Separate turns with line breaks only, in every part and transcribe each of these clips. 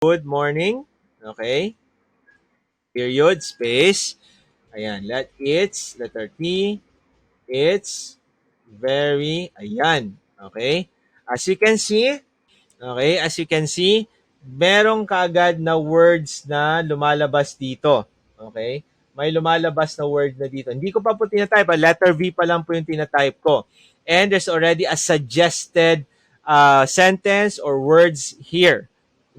Good morning. Okay. Period, space. Ayan. Letter T. It's very, ayan. Okay. As you can see, okay, as you can see, merong kaagad na words na lumalabas dito. Okay? May lumalabas na word na dito. Hindi ko pa po tinatype. Letter V pa lang po yung tinatype ko. And there's already a suggested sentence or words here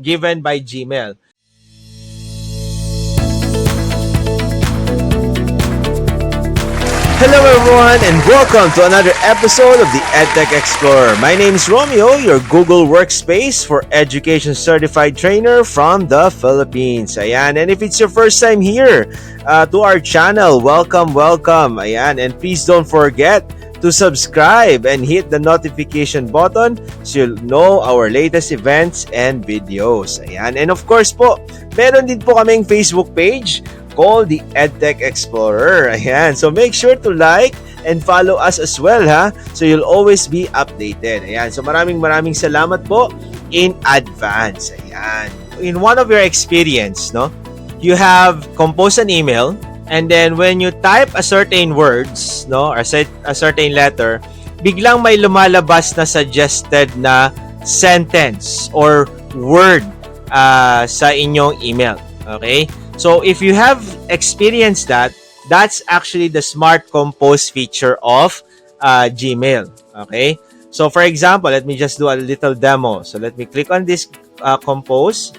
given by Gmail. Hello everyone and welcome to another episode of the EdTech Explorer. My name is Romeo, your Google Workspace for Education Certified Trainer from the Philippines. Ayan, and if it's your first time here to our channel, welcome. Ayan, and please don't forget to subscribe and hit the notification button so you'll know our latest events and videos. Ayan, and of course po, meron din po kaming Facebook page called the EdTech Explorer. Ayan. So make sure to like and follow us as well, ha? So you'll always be updated. Ayan. So maraming salamat po in advance. Ayan. In one of your experience, no, you have composed an email and then when you type a certain words, no, or a certain letter, biglang may lumalabas na suggested na sentence or word sa inyong email. Okay? So if you have experienced that, that's actually the Smart Compose feature of Gmail. Okay. So for example, let me just do a little demo. So let me click on this Compose.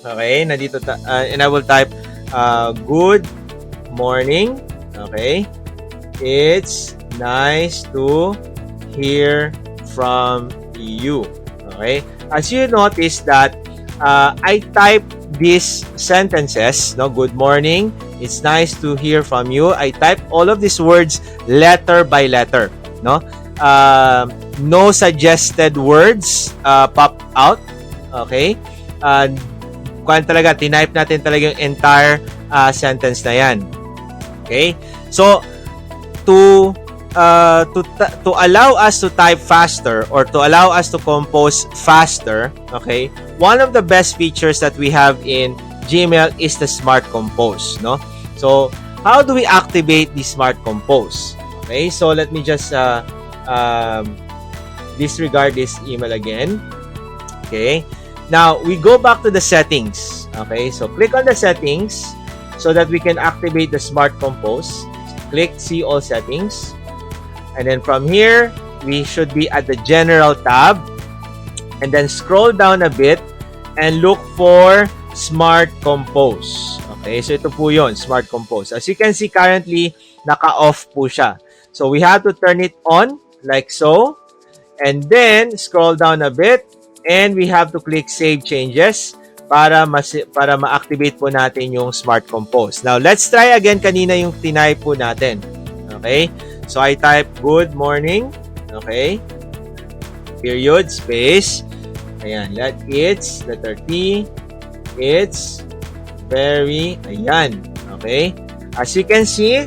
Okay. Nandito and I will type good morning. Okay. It's nice to hear from you. Okay. As you notice that I type these sentences, no, good morning, it's nice to hear from you. I type all of these words letter by letter, no? No suggested words pop out, okay? Kung talaga, tinype natin talaga yung entire sentence na yan. Okay? So, to allow us to type faster or to allow us to compose faster, okay, one of the best features that we have in Gmail is the Smart Compose, no? So, how do we activate the Smart Compose? Okay, so let me just disregard this email again. Okay, now we go back to the settings. Okay, so click on the settings so that we can activate the Smart Compose. Click See All Settings. And then from here, we should be at the General tab. And then scroll down a bit and look for Smart Compose. Okay, so ito po yun, Smart Compose. As you can see, currently, naka-off po siya. So we have to turn it on like so. And then, scroll down a bit. And we have to click Save Changes para ma-activate po natin yung Smart Compose. Now, let's try again kanina yung tinype po natin. Okay? So, I type, good morning. Okay? Period, space. Ayan, letter T. It's very, ayan. Okay? As you can see,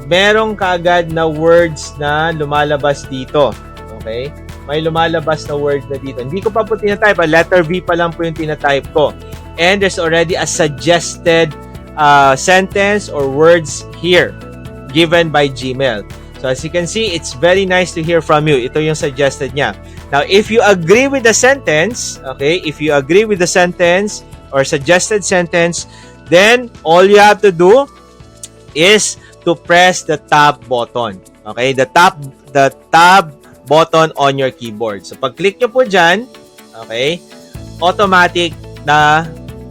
merong kaagad na words na lumalabas dito. Okay? May lumalabas na word na dito. Hindi ko pa po tinatype. Letter V pa lang po yung tinatype ko. And there's already a suggested sentence or words here given by Gmail. So as you can see, it's very nice to hear from you. Ito yung suggested niya. Now, if you agree with the sentence, okay, if you agree with the sentence or suggested sentence, then all you have to do is to press the tab button. Okay, the tab button on your keyboard. So pag click nyo po dyan, okay, automatic na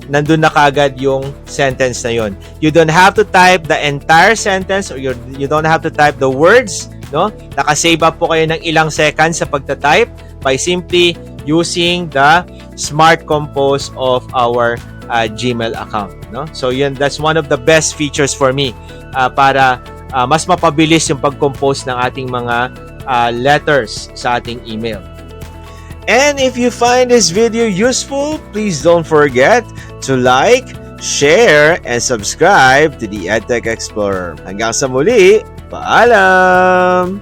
nandun na kagad yung sentence na yun. You don't have to type the entire sentence or you don't have to type the words, no? Nakasave up po kayo ng ilang seconds sa pagta-type by simply using the Smart Compose of our Gmail account, no? So yun, that's one of the best features for me para mas mapabilis yung pag-compose ng ating mga letters sa ating email. And if you find this video useful, please don't forget to like, share, and subscribe to the EdTech Explorer. Hanggang sa muli, paalam!